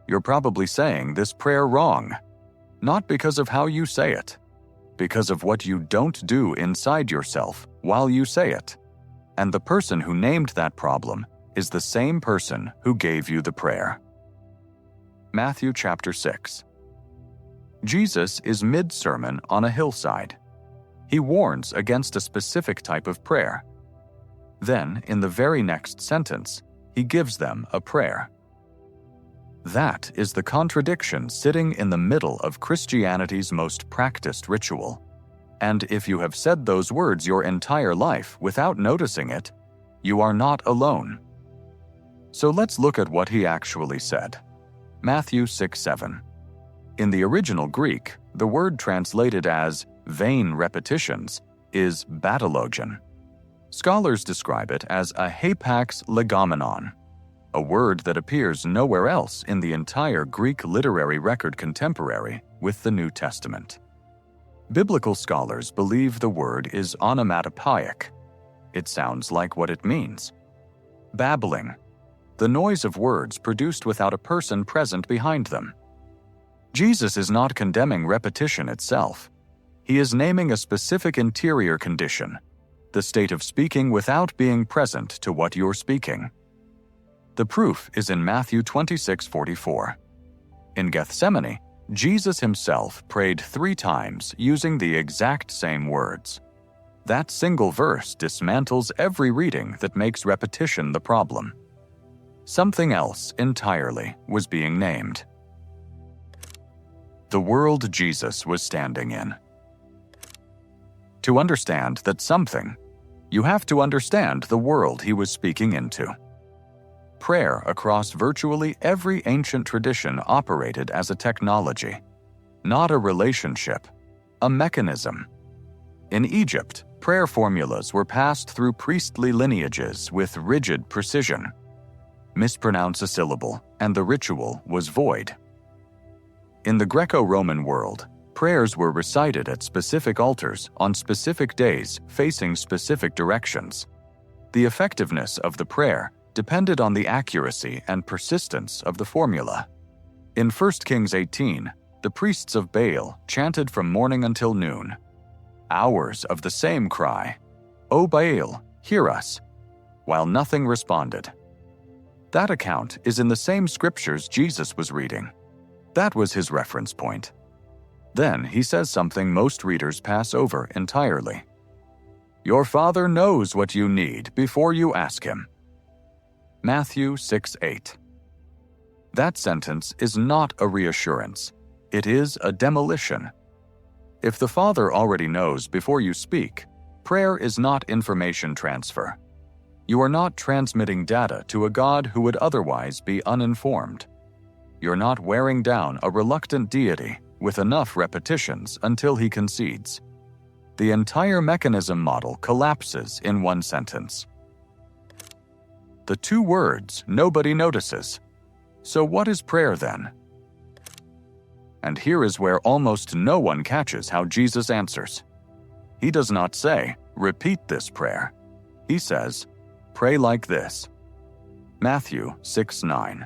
you're probably saying this prayer wrong. Not because of how you say it, because of what you don't do inside yourself while you say it. And the person who named that problem is the same person who gave you the prayer. Matthew chapter 6. Jesus is mid-sermon on a hillside. He warns against a specific type of prayer. Then, in the very next sentence, he gives them a prayer. That is the contradiction sitting in the middle of Christianity's most practiced ritual. And if you have said those words your entire life without noticing it, you are not alone. So let's look at what he actually said. Matthew 6:7. In the original Greek, the word translated as vain repetitions is Battalogein. Scholars describe it as a hapax legomenon, a word that appears nowhere else in the entire Greek literary record contemporary with the New Testament. Biblical scholars believe the word is onomatopoeic. It sounds like what it means. Babbling, the noise of words produced without a person present behind them. Jesus is not condemning repetition itself. He is naming a specific interior condition, the state of speaking without being present to what you're speaking. The proof is in Matthew 26:44. In Gethsemane, Jesus himself prayed 3 times using the exact same words. That single verse dismantles every reading that makes repetition the problem. Something else entirely was being named. The world Jesus was standing in. To understand that something, you have to understand the world he was speaking into. Prayer across virtually every ancient tradition operated as a technology, not a relationship, a mechanism. In Egypt, prayer formulas were passed through priestly lineages with rigid precision. Mispronounce a syllable, and the ritual was void. In the Greco-Roman world, prayers were recited at specific altars on specific days facing specific directions. The effectiveness of the prayer depended on the accuracy and persistence of the formula. In 1 Kings 18, the priests of Baal chanted from morning until noon. Hours of the same cry, "O Baal, hear us," while nothing responded. That account is in the same scriptures Jesus was reading. That was his reference point. Then he says something most readers pass over entirely. "Your Father knows what you need before you ask him." Matthew 6:8. That sentence is not a reassurance. It is a demolition. If the Father already knows before you speak, prayer is not information transfer. You are not transmitting data to a God who would otherwise be uninformed. You're not wearing down a reluctant deity with enough repetitions until he concedes. The entire mechanism model collapses in one sentence. The 2 words nobody notices. So what is prayer then? And here is where almost no one catches how Jesus answers. He does not say, "Repeat this prayer." He says, "Pray like this." Matthew 6:9.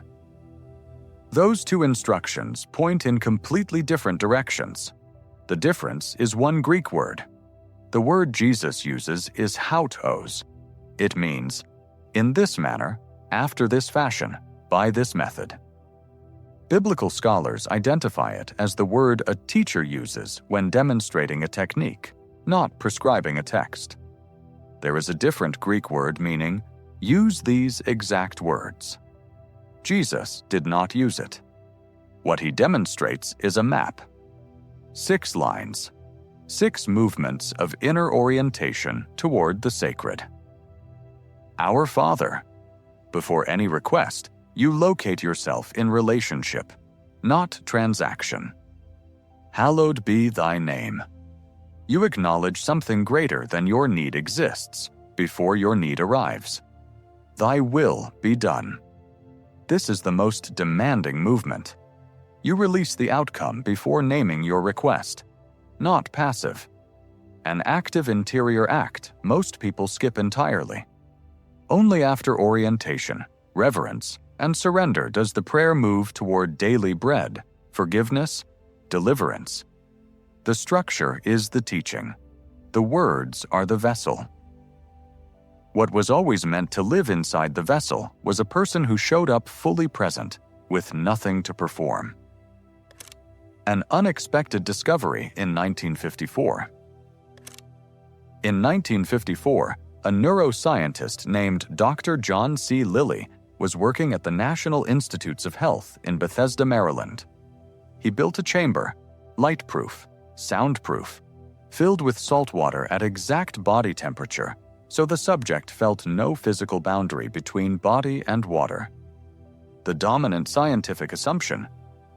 Those 2 instructions point in completely different directions. The difference is one Greek word. The word Jesus uses is houtOs. It means, in this manner, after this fashion, by this method. Biblical scholars identify it as the word a teacher uses when demonstrating a technique, not prescribing a text. There is a different Greek word meaning, use these exact words. Jesus did not use it. What he demonstrates is a map. 6 lines, 6 movements of inner orientation toward the sacred. Our Father. Before any request, you locate yourself in relationship, not transaction. Hallowed be thy name. You acknowledge something greater than your need exists before your need arrives. Thy will be done. This is the most demanding movement. You release the outcome before naming your request, not passive. An active interior act most people skip entirely. Only after orientation, reverence, and surrender does the prayer move toward daily bread, forgiveness, deliverance. The structure is the teaching. The words are the vessel. What was always meant to live inside the vessel was a person who showed up fully present, with nothing to perform. An unexpected discovery in 1954. In 1954, a neuroscientist named Dr. John C. Lilly was working at the National Institutes of Health in Bethesda, Maryland. He built a chamber, light-proof, soundproof, filled with salt water at exact body temperature, so the subject felt no physical boundary between body and water. The dominant scientific assumption,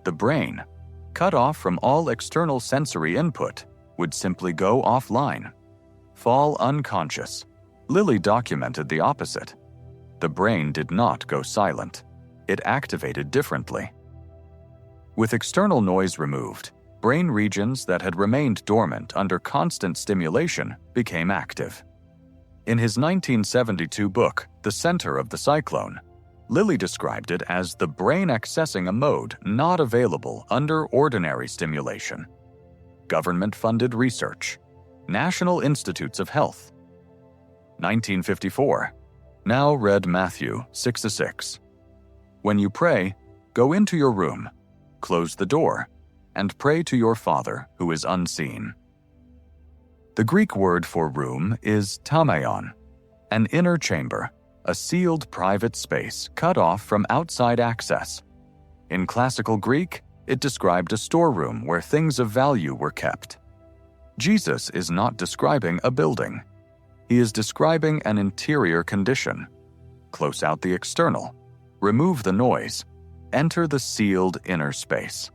the brain, cut off from all external sensory input, would simply go offline, fall unconscious. Lilly documented the opposite. The brain did not go silent. It activated differently. With external noise removed, brain regions that had remained dormant under constant stimulation became active. In his 1972 book, The Center of the Cyclone, Lilly described it as the brain accessing a mode not available under ordinary stimulation. Government-funded research. National Institutes of Health. 1954. Now read Matthew 6:6. When you pray, go into your room, close the door, and pray to your Father who is unseen. The Greek word for room is tamaion, an inner chamber, a sealed private space cut off from outside access. In classical Greek, it described a storeroom where things of value were kept. Jesus is not describing a building. He is describing an interior condition. Close out the external, remove the noise, enter the sealed inner space.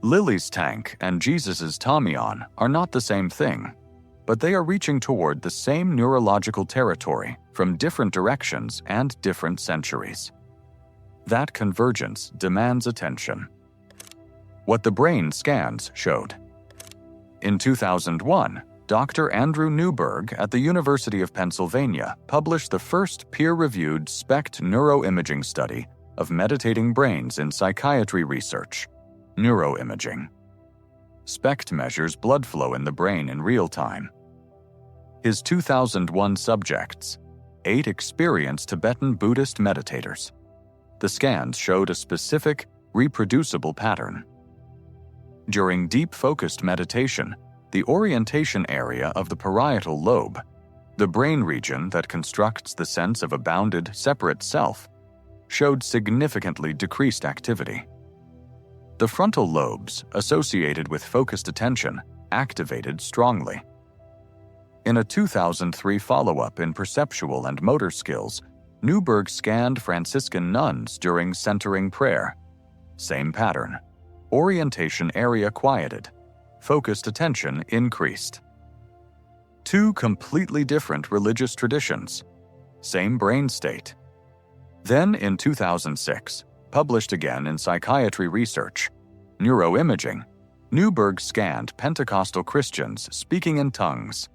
Lilly's tank and Jesus's tamion are not the same thing, but they are reaching toward the same neurological territory from different directions and different centuries. That convergence demands attention. What the brain scans showed. In 2001, Dr. Andrew Newberg at the University of Pennsylvania published the first peer-reviewed SPECT neuroimaging study of meditating brains in psychiatry research, neuroimaging. SPECT measures blood flow in the brain in real time. His 2001 subjects, 8 experienced Tibetan Buddhist meditators. The scans showed a specific, reproducible pattern. During deep-focused meditation, the orientation area of the parietal lobe, the brain region that constructs the sense of a bounded, separate self, showed significantly decreased activity. The frontal lobes, associated with focused attention, activated strongly. In a 2003 follow-up in perceptual and motor skills, Newberg scanned Franciscan nuns during centering prayer. Same pattern. Orientation area quieted. Focused attention increased. 2 completely different religious traditions. Same brain state. Then in 2006, published again in Psychiatry Research, Neuroimaging, Newberg scanned Pentecostal Christians speaking in tongues,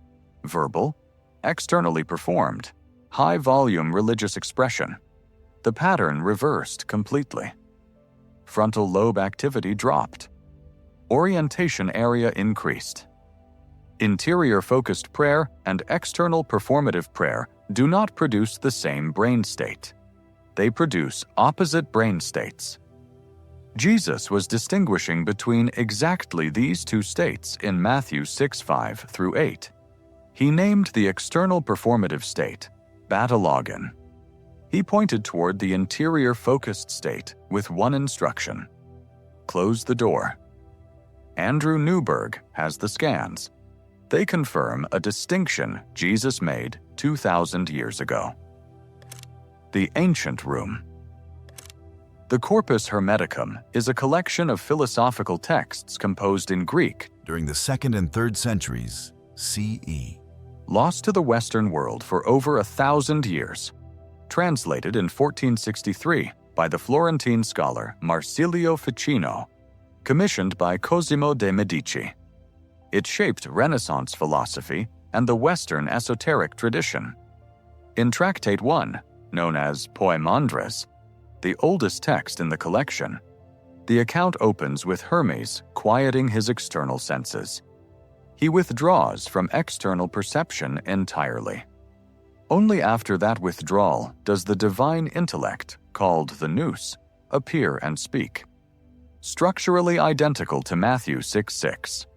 verbal, externally performed, high-volume religious expression. The pattern reversed completely. Frontal lobe activity dropped. Orientation area increased. Interior focused prayer and external performative prayer do not produce the same brain state. They produce opposite brain states. Jesus was distinguishing between exactly these 2 states in Matthew 6:5 through 8. He named the external performative state Battalogein. He pointed toward the interior focused state with one instruction: close the door. Andrew Newberg has the scans. They confirm a distinction Jesus made 2,000 years ago. The ancient room. The Corpus Hermeticum is a collection of philosophical texts composed in Greek during the 2nd and 3rd centuries CE. Lost to the Western world for over 1,000 years. Translated in 1463 by the Florentine scholar Marsilio Ficino, commissioned by Cosimo de' Medici. It shaped Renaissance philosophy and the Western esoteric tradition. In Tractate 1, known as Poimandres, the oldest text in the collection, the account opens with Hermes quieting his external senses. He withdraws from external perception entirely. Only after that withdrawal does the divine intellect, called the nous, appear and speak. Structurally identical to Matthew 6:6.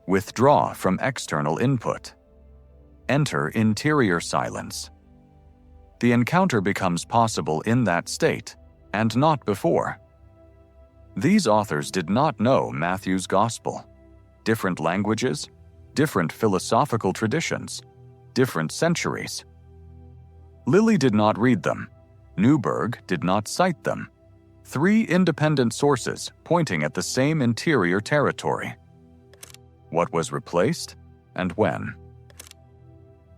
Withdraw from external input. Enter interior silence. The encounter becomes possible in that state, and not before. These authors did not know Matthew's gospel. Different languages, different philosophical traditions, different centuries. Lilly did not read them. Newberg did not cite them. 3 independent sources pointing at the same interior territory. What was replaced, and when?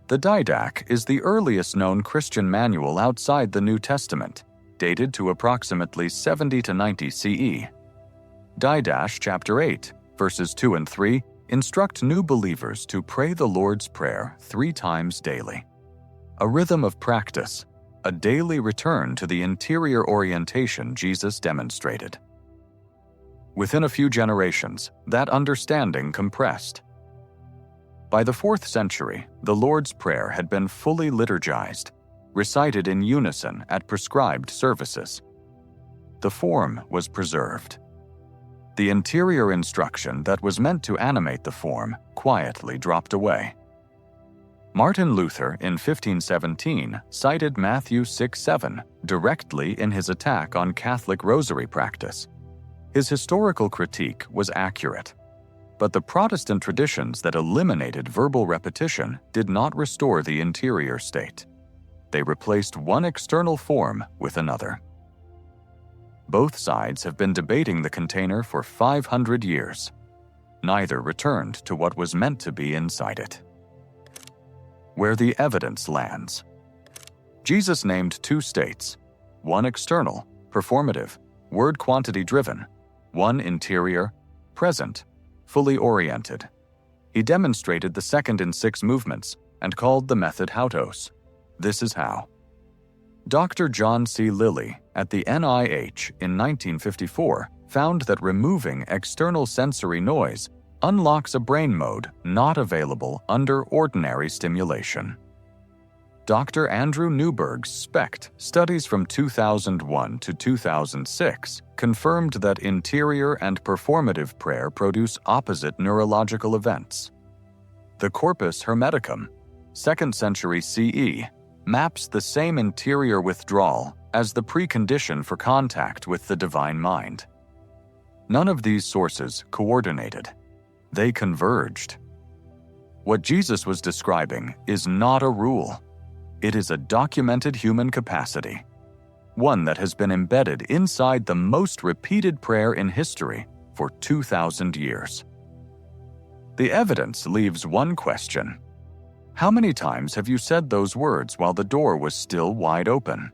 The Didache is the earliest known Christian manual outside the New Testament, dated to approximately 70 to 90 CE. Didache chapter 8, verses 2 and 3 instruct new believers to pray the Lord's Prayer 3 times daily. A rhythm of practice, a daily return to the interior orientation Jesus demonstrated. Within a few generations, that understanding compressed. By the 4th century, the Lord's Prayer had been fully liturgized, recited in unison at prescribed services. The form was preserved. The interior instruction that was meant to animate the form quietly dropped away. Martin Luther in 1517 cited Matthew 6:7 directly in his attack on Catholic rosary practice. His historical critique was accurate, but the Protestant traditions that eliminated verbal repetition did not restore the interior state. They replaced one external form with another. Both sides have been debating the container for 500 years. Neither returned to what was meant to be inside it. Where the evidence lands. Jesus named 2 states, one external, performative, word quantity driven, one interior, present, fully oriented. He demonstrated the second in 6 movements and called the method houtOs. This is how. Dr. John C. Lilly at the NIH in 1954 found that removing external sensory noise unlocks a brain mode not available under ordinary stimulation. Dr. Andrew Newberg's SPECT studies from 2001 to 2006 confirmed that interior and performative prayer produce opposite neurological events. The corpus hermeticum, 2nd century CE, maps the same interior withdrawal as the precondition for contact with the divine mind. None of these sources coordinated. They converged. What Jesus was describing is not a rule. It is a documented human capacity, one that has been embedded inside the most repeated prayer in history for 2,000 years. The evidence leaves one question. How many times have you said those words while the door was still wide open?